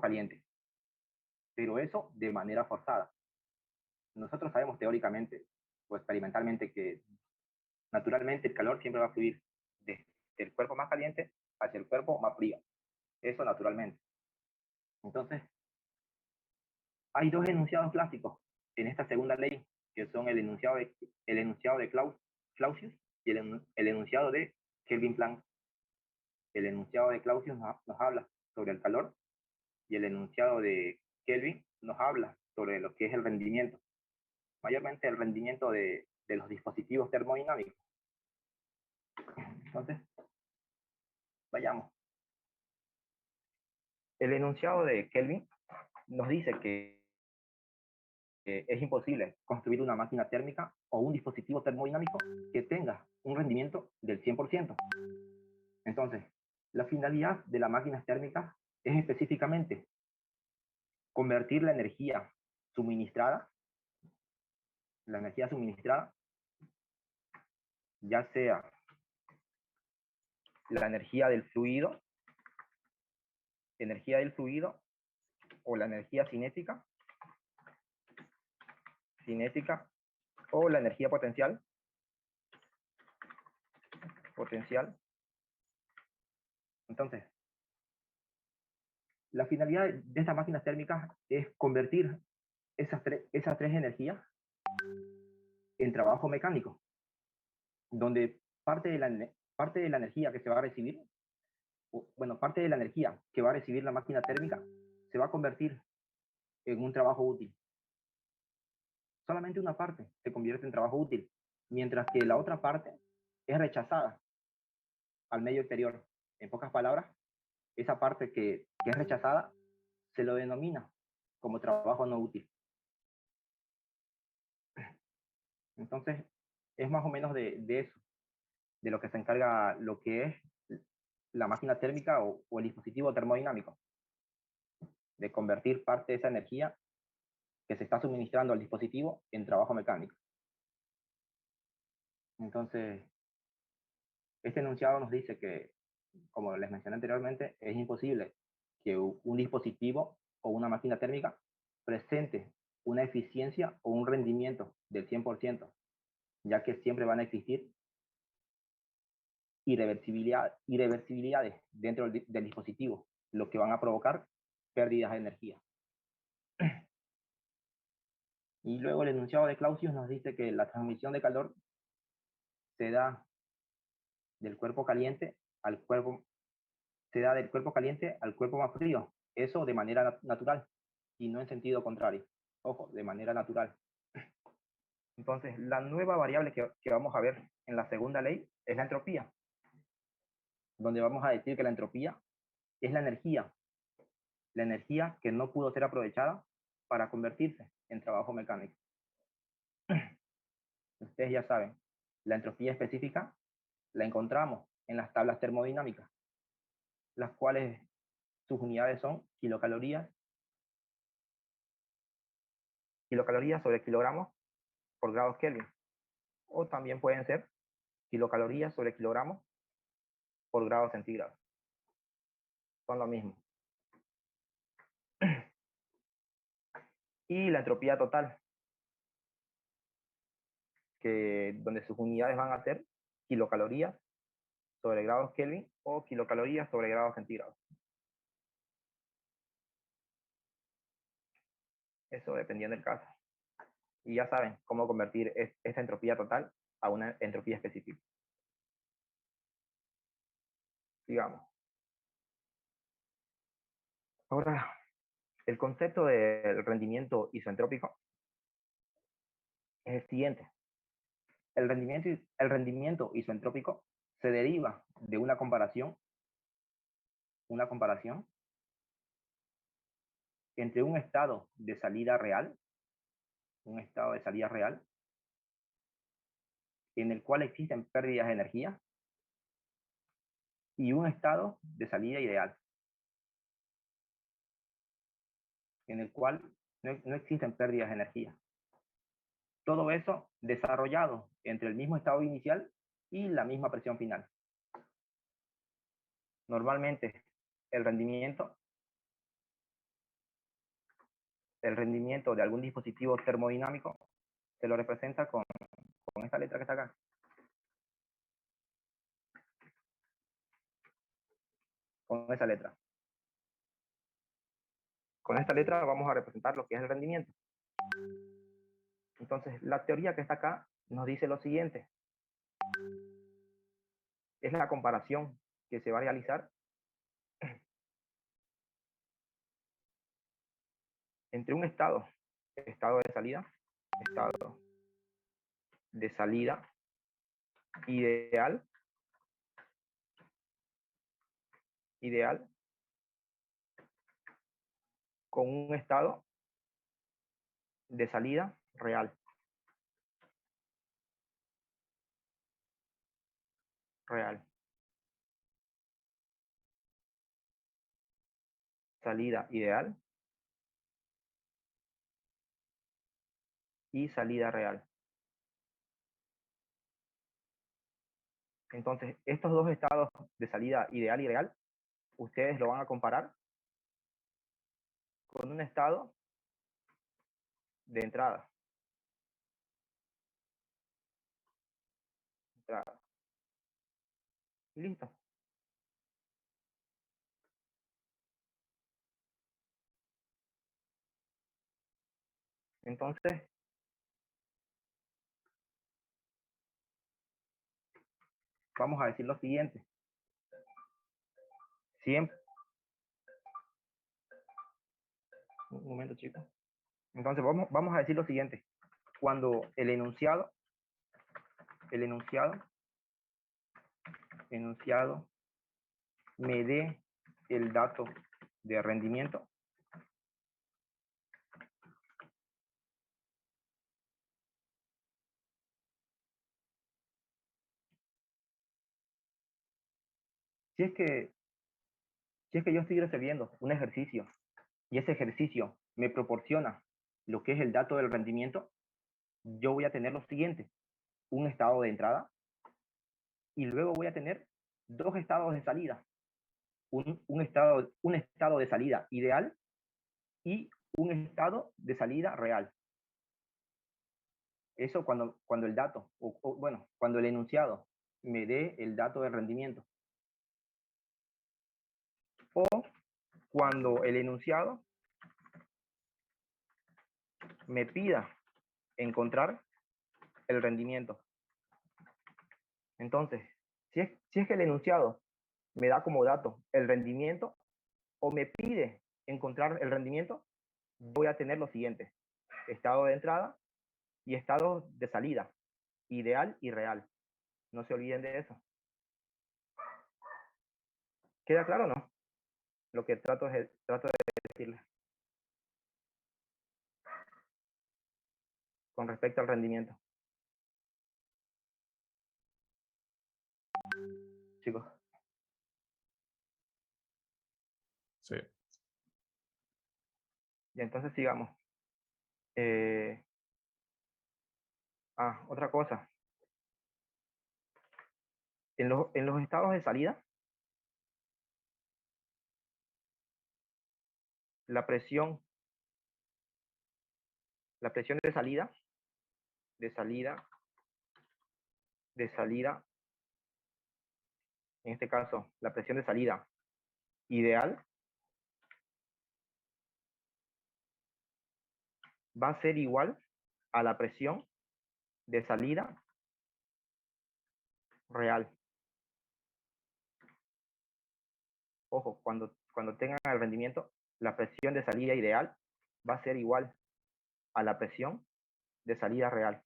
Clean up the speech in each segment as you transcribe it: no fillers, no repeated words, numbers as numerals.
caliente, pero eso de manera forzada. Nosotros sabemos teóricamente o experimentalmente que naturalmente el calor siempre va a fluir desde el cuerpo más caliente hacia el cuerpo más frío. Eso naturalmente. Entonces, hay dos enunciados clásicos en esta segunda ley, que son el enunciado de Clausius y el enunciado de Kelvin Planck. El enunciado de Clausius nos habla sobre el calor y el enunciado de Kelvin nos habla sobre lo que es el rendimiento, mayormente el rendimiento de los dispositivos termodinámicos. Entonces, vayamos. El enunciado de Kelvin nos dice que es imposible construir una máquina térmica o un dispositivo termodinámico que tenga un rendimiento del 100%. Entonces, la finalidad de las máquinas térmicas es específicamente convertir la energía suministrada, ya sea la energía del fluido o la energía cinética o la energía potencial. Entonces, la finalidad de estas máquinas térmicas es convertir esas tres energías en trabajo mecánico, donde parte de la energía que se va a recibir, parte de la energía que va a recibir la máquina térmica se va a convertir en un trabajo útil. Solamente una parte se convierte en trabajo útil, mientras que la otra parte es rechazada al medio exterior. En pocas palabras, esa parte que es rechazada se lo denomina como trabajo no útil. Entonces, es más o menos de eso, de lo que se encarga lo que es la máquina térmica o el dispositivo termodinámico, de convertir parte de esa energía que se está suministrando al dispositivo en trabajo mecánico. Entonces, este enunciado nos dice que, como les mencioné anteriormente, es imposible que un dispositivo o una máquina térmica presente una eficiencia o un rendimiento del 100%, ya que siempre van a existir irreversibilidades dentro del dispositivo, lo que van a provocar pérdidas de energía. Y luego el enunciado de Clausius nos dice que la transmisión de calor se da del cuerpo caliente al cuerpo más frío. Eso de manera natural y no en sentido contrario. Ojo, de manera natural. Entonces, la nueva variable que vamos a ver en la segunda ley es la entropía, donde vamos a decir que la entropía es la energía que no pudo ser aprovechada para convertirse en trabajo mecánico. Ustedes ya saben, la entropía específica la encontramos en las tablas termodinámicas, las cuales sus unidades son kilocalorías sobre kilogramos por grados Kelvin, o también pueden ser kilocalorías sobre kilogramos por grados centígrados. Son lo mismo. Y la entropía total, donde sus unidades van a ser kilocalorías sobre grados Kelvin o kilocalorías sobre grados centígrados. Eso dependiendo del caso. Y ya saben cómo convertir esta entropía total a una entropía específica. Sigamos. Ahora, el concepto del rendimiento isoentrópico es el siguiente. El rendimiento isoentrópico se deriva de una comparación entre un estado de salida real, en el cual existen pérdidas de energía, y un estado de salida ideal, en el cual no existen pérdidas de energía. Todo eso desarrollado entre el mismo estado inicial y la misma presión final. Normalmente, el rendimiento el rendimiento de algún dispositivo termodinámico se lo representa con esta letra que está acá. Con esa letra. Con esta letra vamos a representar lo que es el rendimiento. Entonces, la teoría que está acá nos dice lo siguiente. Es la comparación que se va a realizar entre un estado de salida ideal, con un estado de salida real. Salida ideal y salida real. Entonces, estos dos estados de salida ideal y real, ustedes lo van a comparar con un estado de entrada. Y listo. Entonces, vamos a decir lo siguiente. Siempre. Un momento, chicos. Entonces, vamos a decir lo siguiente. Cuando el enunciado me dé el dato de rendimiento, si es que yo estoy recibiendo un ejercicio y ese ejercicio me proporciona lo que es el dato del rendimiento, yo voy a tener lo siguiente: un estado de entrada y luego voy a tener dos estados de salida. Un estado de salida ideal y un estado de salida real. Eso cuando el dato, bueno, cuando el enunciado me dé el dato de rendimiento. O cuando el enunciado me pida encontrar el rendimiento. Entonces, si es que el enunciado me da como dato el rendimiento o me pide encontrar el rendimiento, voy a tener lo siguiente: estado de entrada y estado de salida, ideal y real. No se olviden de eso. ¿Queda claro o no? Lo que trato de decirles con respecto al rendimiento. Chicos. Sí. Y entonces sigamos. Otra cosa. En los estados de salida, la presión de salida, en este caso, la presión de salida ideal va a ser igual a la presión de salida real. Ojo, cuando tengan el rendimiento, la presión de salida ideal va a ser igual a la presión de salida real.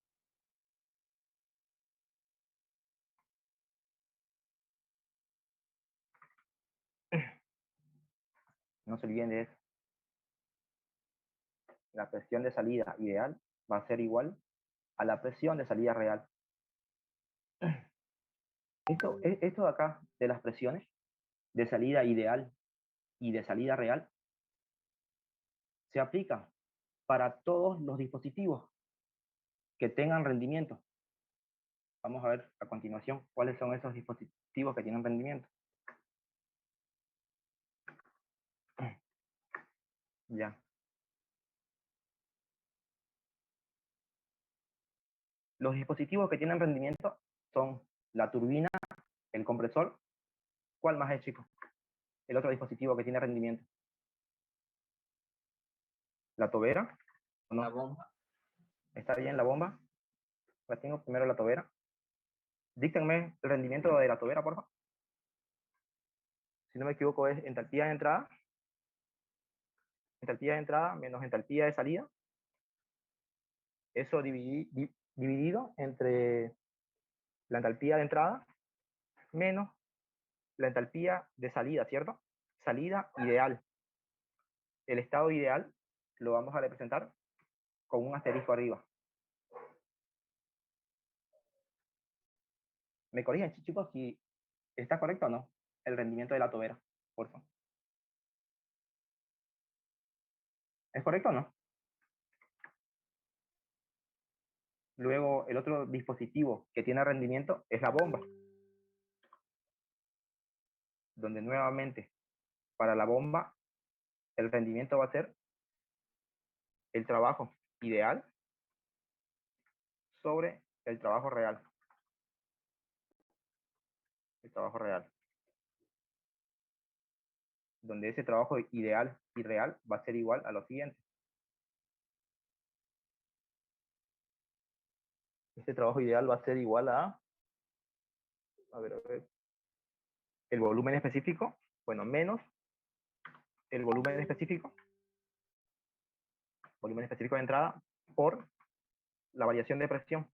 No se olviden de eso. La presión de salida ideal va a ser igual a la presión de salida real. Esto de acá, de las presiones de salida ideal y de salida real, se aplica para todos los dispositivos que tengan rendimiento. Vamos a ver a continuación cuáles son esos dispositivos que tienen rendimiento. Ya. Los dispositivos que tienen rendimiento son la turbina, el compresor. ¿Cuál más es, chicos? El otro dispositivo que tiene rendimiento. ¿La tobera? ¿O no? La bomba. ¿Está bien la bomba? La tengo primero la tobera. Díctenme el rendimiento de la tobera, por favor. Si no me equivoco, es entalpía de entrada menos entalpía de salida. Eso dividido entre la entalpía de entrada menos la entalpía de salida, ¿cierto? Salida ideal. El estado ideal lo vamos a representar con un asterisco arriba. ¿Me corrigen, chicos, si está correcto o no el rendimiento de la tobera, por favor? ¿Es correcto o no? Luego, el otro dispositivo que tiene rendimiento es la bomba, donde nuevamente para la bomba el rendimiento va a ser el trabajo ideal sobre el trabajo real. El trabajo real. Donde ese trabajo ideal y real va a ser igual a lo siguiente. Este trabajo ideal va a ser igual a ver, el volumen específico, bueno, menos el volumen específico de entrada por la variación de presión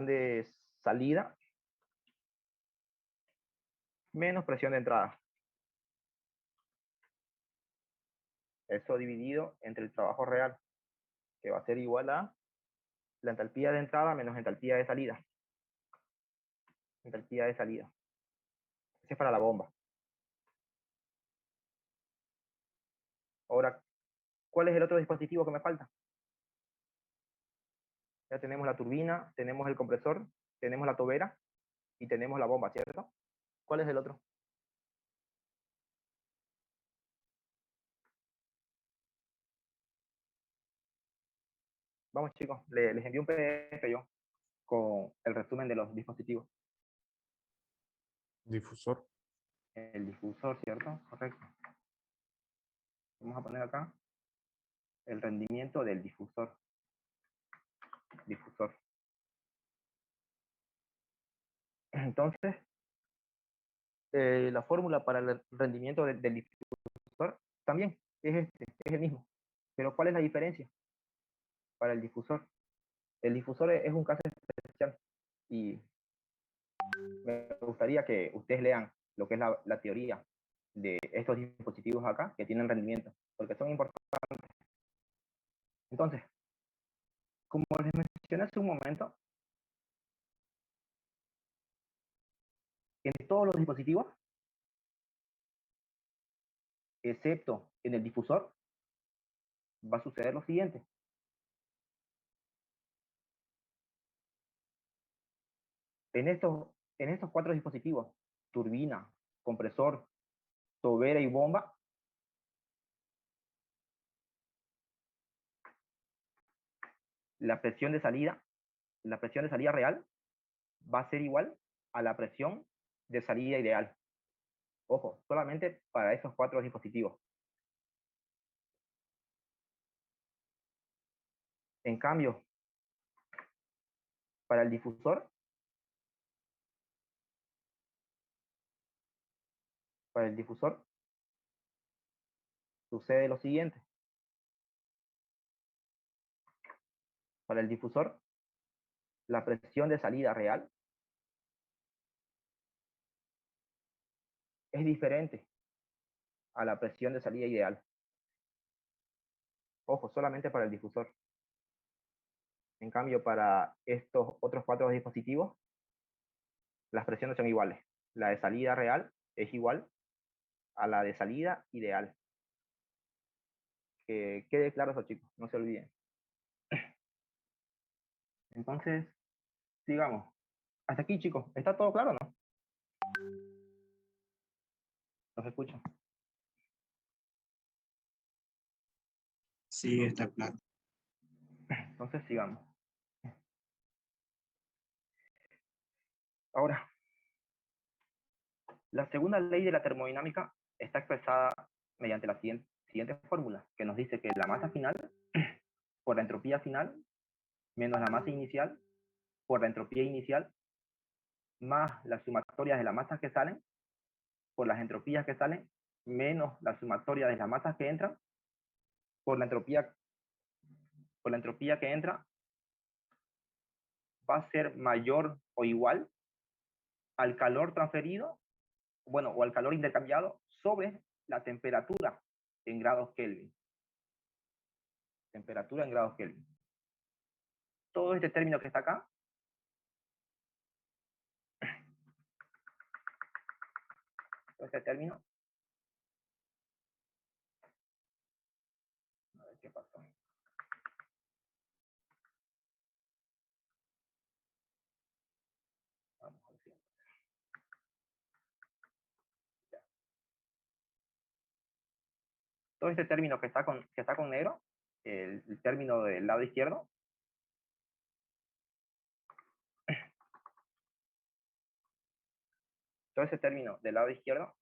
de salida menos presión de entrada. Eso dividido entre el trabajo real, que va a ser igual a la entalpía de entrada menos entalpía de salida. Entalpía de salida. Ese es para la bomba. Ahora, ¿cuál es el otro dispositivo que me falta? Ya tenemos la turbina, tenemos el compresor, tenemos la tobera y tenemos la bomba, ¿cierto? ¿Cuál es el otro? Vamos, chicos, les envío un PDF yo con el resumen de los dispositivos. Difusor. El difusor, ¿cierto? Correcto. Vamos a poner acá el rendimiento del difusor. Entonces, la fórmula para el rendimiento del difusor también es el mismo. Pero ¿cuál es la diferencia para el difusor? El difusor es un caso especial y me gustaría que ustedes lean lo que es la teoría de estos dispositivos acá que tienen rendimiento, porque son importantes. Entonces, como les mencioné hace un momento, en todos los dispositivos, excepto en el difusor, va a suceder lo siguiente. En estos 4 dispositivos, turbina, compresor, tobera y bomba, la presión de salida real va a ser igual a la presión de salida ideal. Ojo, solamente para esos 4 dispositivos. En cambio, para el difusor, sucede lo siguiente. Para el difusor, la presión de salida real es diferente a la presión de salida ideal. Ojo, solamente para el difusor. En cambio, para estos otros 4 dispositivos, las presiones son iguales. La de salida real es igual a la de salida ideal. Que quede claro eso, chicos, no se olviden. Entonces, sigamos. Hasta aquí, chicos. ¿Está todo claro o no? ¿Nos escuchan? Sí, está claro. Entonces, sigamos. Ahora, la segunda ley de la termodinámica está expresada mediante la siguiente fórmula, que nos dice que la masa final por la entropía final menos la masa inicial por la entropía inicial más las sumatorias de las masas que salen por las entropías que salen menos la sumatoria de las masas que entran por la entropía que entra va a ser mayor o igual al calor transferido, bueno, o al calor intercambiado sobre la temperatura en grados Kelvin. Temperatura en grados Kelvin. Todo este término que está acá, todo este término, a ver qué pasó. Vamos al siguiente. Todo este término que está con negro, el término del lado izquierdo, todo ese término del lado izquierdo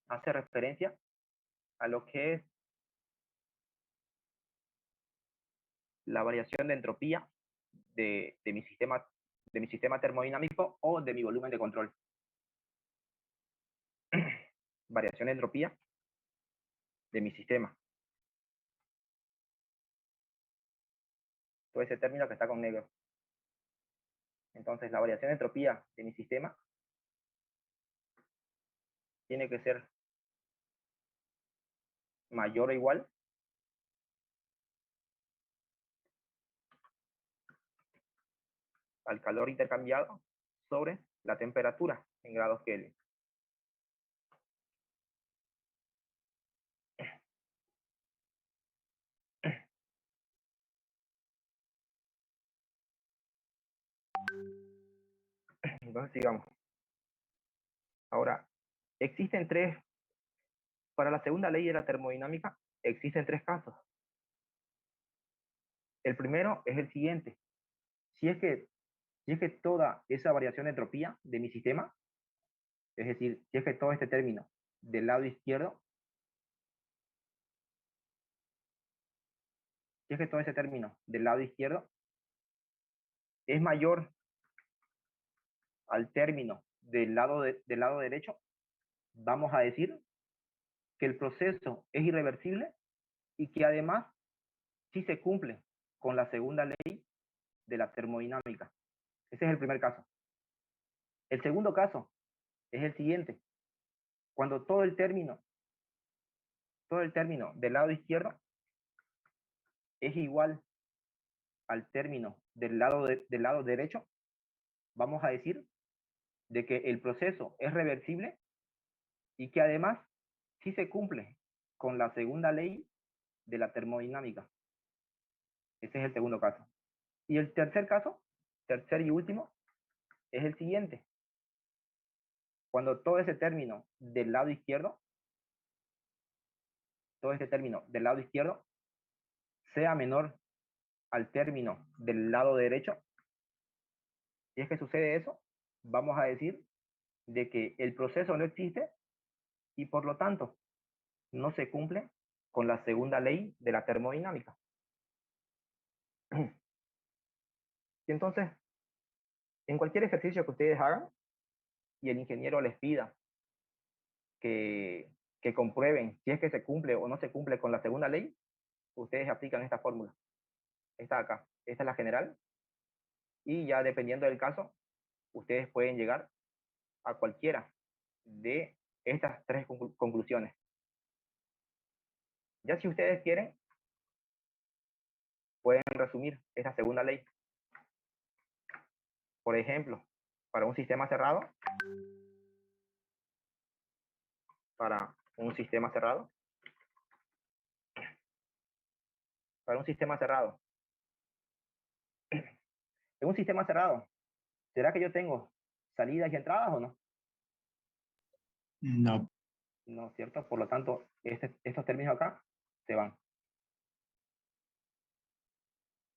hace referencia a lo que es la variación de entropía de mi sistema termodinámico o de mi volumen de control. Variación de entropía de mi sistema. Todo ese término que está con negro. Entonces, la variación de entropía de mi sistema tiene que ser mayor o igual al calor intercambiado sobre la temperatura en grados Kelvin. Entonces, sigamos. Ahora, para la segunda ley de la termodinámica, existen tres casos. El primero es el siguiente. Si es que toda esa variación de entropía de mi sistema, es decir, si es que todo este término del lado izquierdo, si es que todo ese término del lado izquierdo es mayor al término del lado derecho, vamos a decir que el proceso es irreversible y que además sí se cumple con la segunda ley de la termodinámica. Ese es el primer caso. El segundo caso es el siguiente. Cuando todo el término del lado izquierdo es igual al término del lado derecho, vamos a decir de que el proceso es reversible y que además sí se cumple con la segunda ley de la termodinámica. Ese es el segundo caso. Y el tercer caso, tercer y último, es el siguiente. Cuando todo ese término del lado izquierdo, sea menor al término del lado derecho, si es que sucede eso, vamos a decir de que el proceso no existe y por lo tanto no se cumple con la segunda ley de la termodinámica. Y entonces, en cualquier ejercicio que ustedes hagan y el ingeniero les pida que comprueben si es que se cumple o no se cumple con la segunda ley, ustedes aplican esta fórmula. Esta de acá. Esta es la general. Y ya dependiendo del caso, ustedes pueden llegar a cualquiera de estas tres conclusiones. Ya si ustedes quieren, pueden resumir esta segunda ley. Por ejemplo, para un sistema cerrado, para un sistema cerrado, en un sistema cerrado, ¿será que yo tengo salidas y entradas o no? No. No, ¿cierto? Por lo tanto, estos términos acá se van.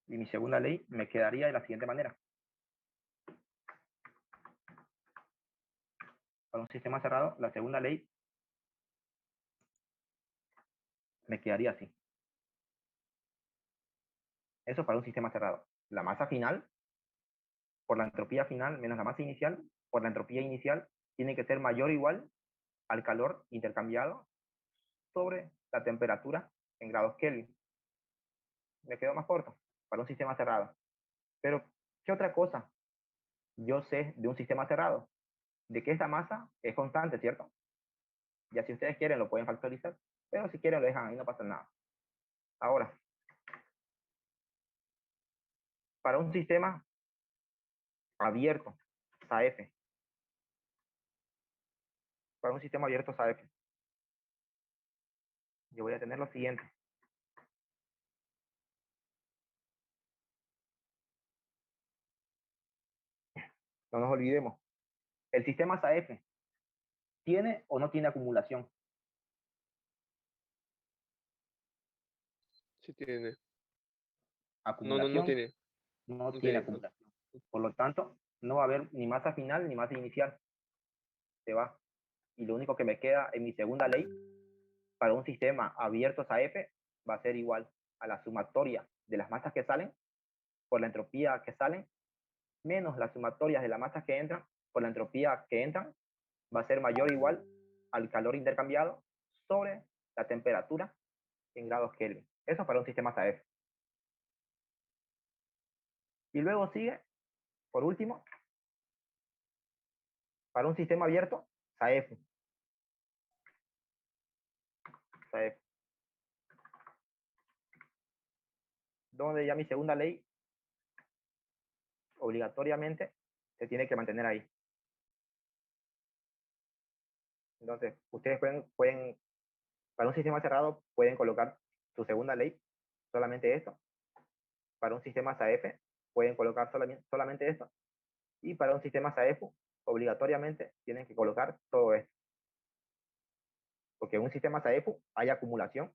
Y mi segunda ley me quedaría de la siguiente manera. Para un sistema cerrado, la segunda ley me quedaría así. Eso para un sistema cerrado. La masa final, por la entropía final, menos la masa inicial, por la entropía inicial, tiene que ser mayor o igual al calor intercambiado sobre la temperatura en grados Kelvin. Me quedo más corto para un sistema cerrado. Pero, ¿qué otra cosa yo sé de un sistema cerrado? De que esta masa es constante, ¿cierto? Ya si ustedes quieren lo pueden factorizar, pero si quieren lo dejan ahí, no pasa nada. Ahora, para un sistema abierto, SAF, para un sistema abierto SAF, yo voy a tener lo siguiente. No nos olvidemos, el sistema SAF tiene o no tiene acumulación. Sí tiene. Acumulación No tiene. no No tiene tiene. acumulación. Por lo tanto, no va a haber ni masa final ni masa inicial. Se va. Y lo único que me queda en mi segunda ley para un sistema abierto SAF va a ser igual a la sumatoria de las masas que salen por la entropía que salen menos las sumatorias de las masas que entran por la entropía que entran va a ser mayor o igual al calor intercambiado sobre la temperatura en grados Kelvin. Eso para un sistema SAF. Y luego sigue, por último, para un sistema abierto, SAF. SAF. Donde ya mi segunda ley obligatoriamente se tiene que mantener ahí. Entonces, ustedes pueden para un sistema cerrado, pueden colocar su segunda ley, solamente esto. Para un sistema SAF, pueden colocar solamente esto. Y para un sistema SAEFU, obligatoriamente tienen que colocar todo esto. Porque en un sistema SAEFU hay acumulación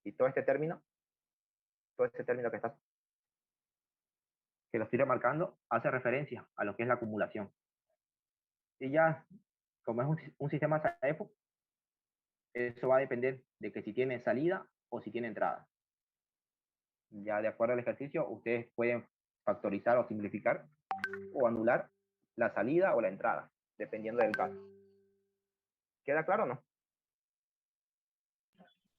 y todo este término que lo estoy remarcando, hace referencia a lo que es la acumulación. Y ya, como es un sistema SAEFU, eso va a depender de que si tiene salida o si tiene entrada. Ya de acuerdo al ejercicio, ustedes pueden factorizar o simplificar o anular la salida o la entrada, dependiendo del caso. ¿Queda claro o no?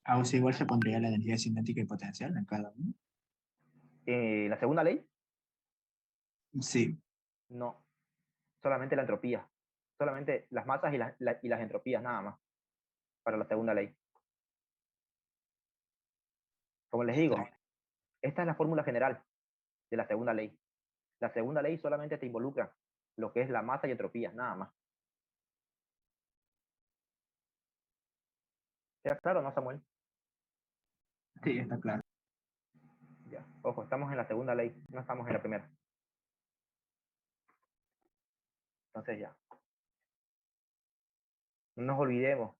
Aún si igual se pondría la energía cinética y potencial en cada uno. La segunda ley, Sí, no, solamente la entropía, solamente las masas y las entropías, nada más, para la segunda ley. Como les digo, esta es la fórmula general de la segunda ley. La segunda ley solamente te involucra lo que es la masa y entropía, nada más. ¿Queda claro, no, Samuel? sí, está claro. Ya. Ojo, estamos en la segunda ley, no estamos en la primera. Entonces ya. No nos olvidemos,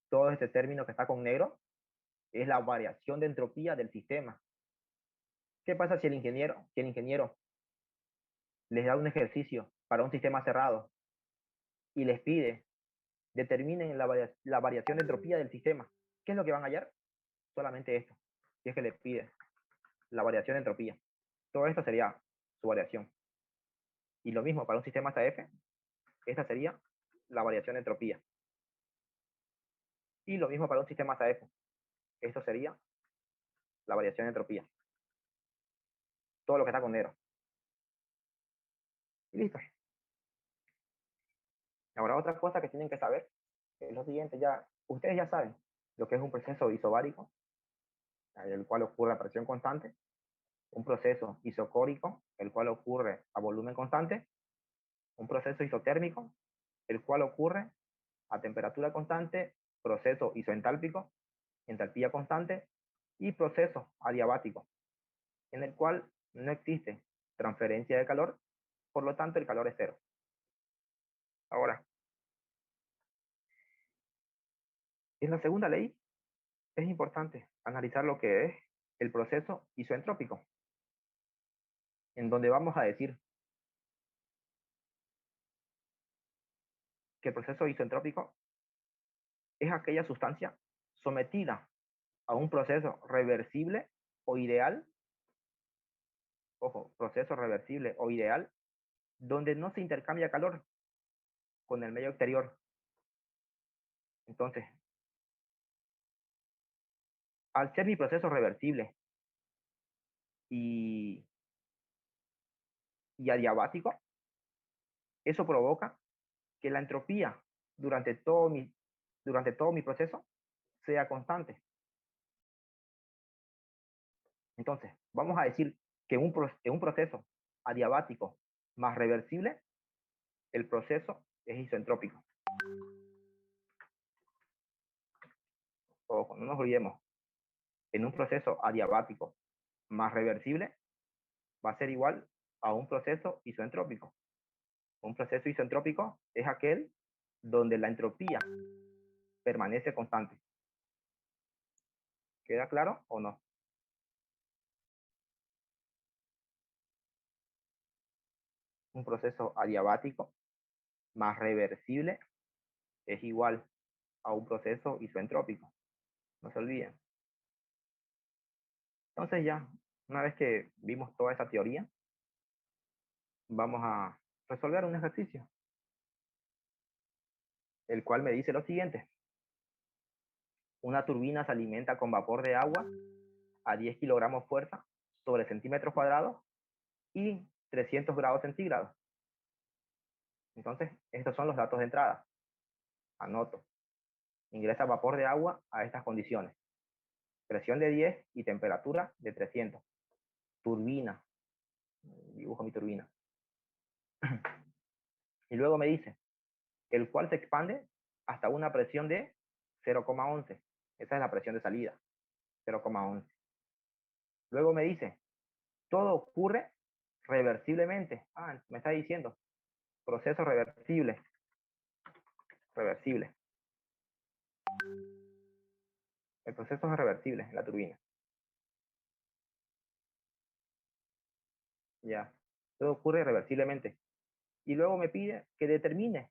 todo este término que está con negro es la variación de entropía del sistema. ¿Qué pasa si el ingeniero les da un ejercicio para un sistema cerrado y les pide determinen la variación de entropía del sistema? ¿Qué es lo que van a hallar? Solamente esto. Si es que les pide la variación de entropía. Todo esto sería su variación. Y lo mismo para un sistema SAF, esta sería la variación de entropía. Y lo mismo para un sistema SAF, esto sería la variación de entropía. Todo lo que está con negro. Y listo. Ahora otra cosa que tienen que saber es lo siguiente, ya, ustedes ya saben lo que es un proceso isobárico, el cual ocurre a presión constante, un proceso isocórico, el cual ocurre a volumen constante, un proceso isotérmico, el cual ocurre a temperatura constante, proceso isoentálpico, entalpía constante, y proceso adiabático, en el cual no existe transferencia de calor, por lo tanto el calor es cero. Ahora, en la segunda ley es importante analizar lo que es el proceso isoentrópico, en donde vamos a decir que el proceso isentrópico es aquella sustancia sometida a un proceso reversible o ideal, ojo, proceso reversible o ideal, donde no se intercambia calor con el medio exterior. Entonces, al ser mi proceso reversible y adiabático, eso provoca que la entropía durante todo mi proceso sea constante. Entonces, vamos a decir que en un proceso adiabático más reversible, el proceso es isentrópico. Ojo, no nos olvidemos. En un proceso adiabático más reversible va a ser igual a un proceso isentrópico. Un proceso isentrópico es aquel donde la entropía permanece constante. ¿Queda claro o no? Un proceso adiabático más reversible es igual a un proceso isentrópico. No se olviden. Entonces ya, una vez que vimos toda esa teoría, vamos a resolver un ejercicio, el cual me dice lo siguiente. Una turbina se alimenta con vapor de agua a 10 kilogramos fuerza sobre centímetros cuadrados y 300 grados centígrados. Entonces, estos son los datos de entrada. Anoto. Ingresa vapor de agua a estas condiciones. Presión de 10 y temperatura de 300. Turbina. Dibujo mi turbina. Y luego me dice, el cual se expande hasta una presión de 0,11. Esa es la presión de salida. 0,11. Luego me dice, todo ocurre reversiblemente. Ah, me está diciendo, proceso reversible. Reversible. El proceso es reversible en la turbina. Ya. Todo ocurre reversiblemente. Y luego me pide que determine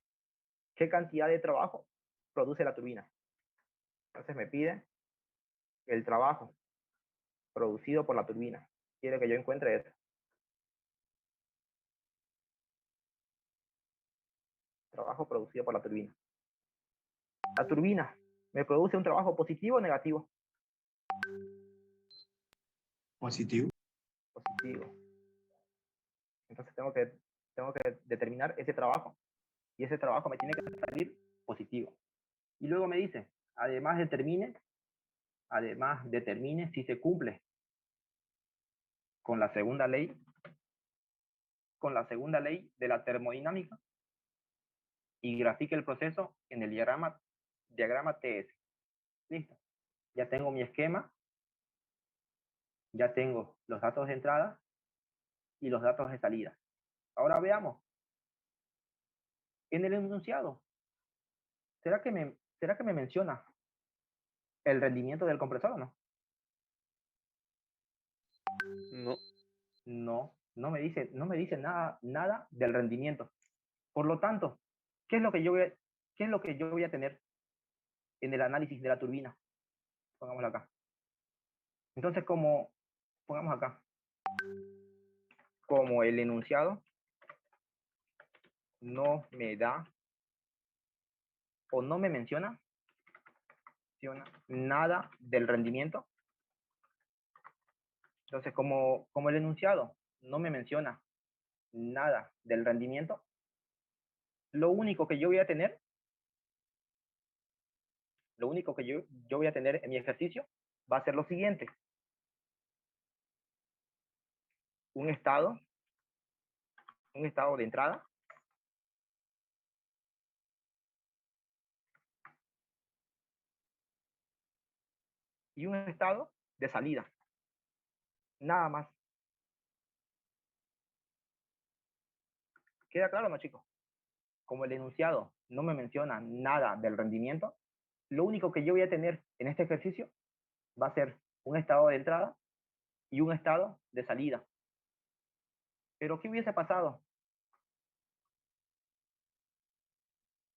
qué cantidad de trabajo produce la turbina. Entonces me pide el trabajo producido por la turbina. Quiere que yo encuentre eso. Trabajo producido por la turbina. La turbina me produce un trabajo positivo o negativo. Positivo. Positivo. Entonces tengo que determinar ese trabajo. Y ese trabajo me tiene que salir positivo. Y luego me dice, además determine si se cumple con la segunda ley de la termodinámica y grafique el proceso en el diagrama TS. Listo. Ya tengo mi esquema, ya tengo los datos de entrada y los datos de salida. Ahora veamos. En el enunciado, ¿será que me menciona el rendimiento del compresor o no? No. No me dice nada del rendimiento. Por lo tanto, ¿qué es lo que yo voy a tener en el análisis de la turbina? Pongámoslo acá. Entonces, pongamos acá, como el enunciado no me da o no me menciona nada del rendimiento. Entonces, como el enunciado no me menciona nada del rendimiento, lo único que yo voy a tener en mi ejercicio va a ser lo siguiente. Un estado de entrada y un estado de salida. Nada más. ¿Queda claro, no, chicos? Como el enunciado no me menciona nada del rendimiento, lo único que yo voy a tener en este ejercicio va a ser un estado de entrada y un estado de salida. Pero ¿qué hubiese pasado?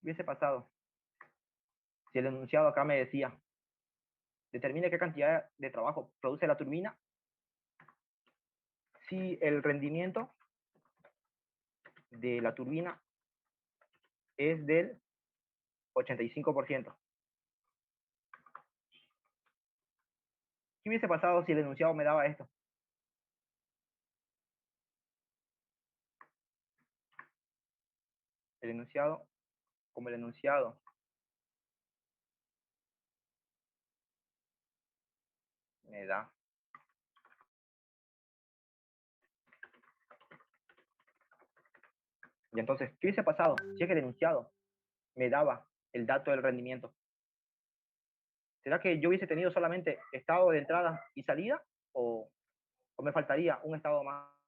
hubiese pasado si el enunciado acá me decía, determine qué cantidad de trabajo produce la turbina si el rendimiento de la turbina es del 85%? ¿Qué hubiese pasado si el enunciado me daba esto? El enunciado, como el enunciado me da y entonces, ¿qué hubiese pasado si es que el enunciado me daba el dato del rendimiento? ¿Será que yo hubiese tenido solamente estado de entrada y salida o me faltaría un estado más?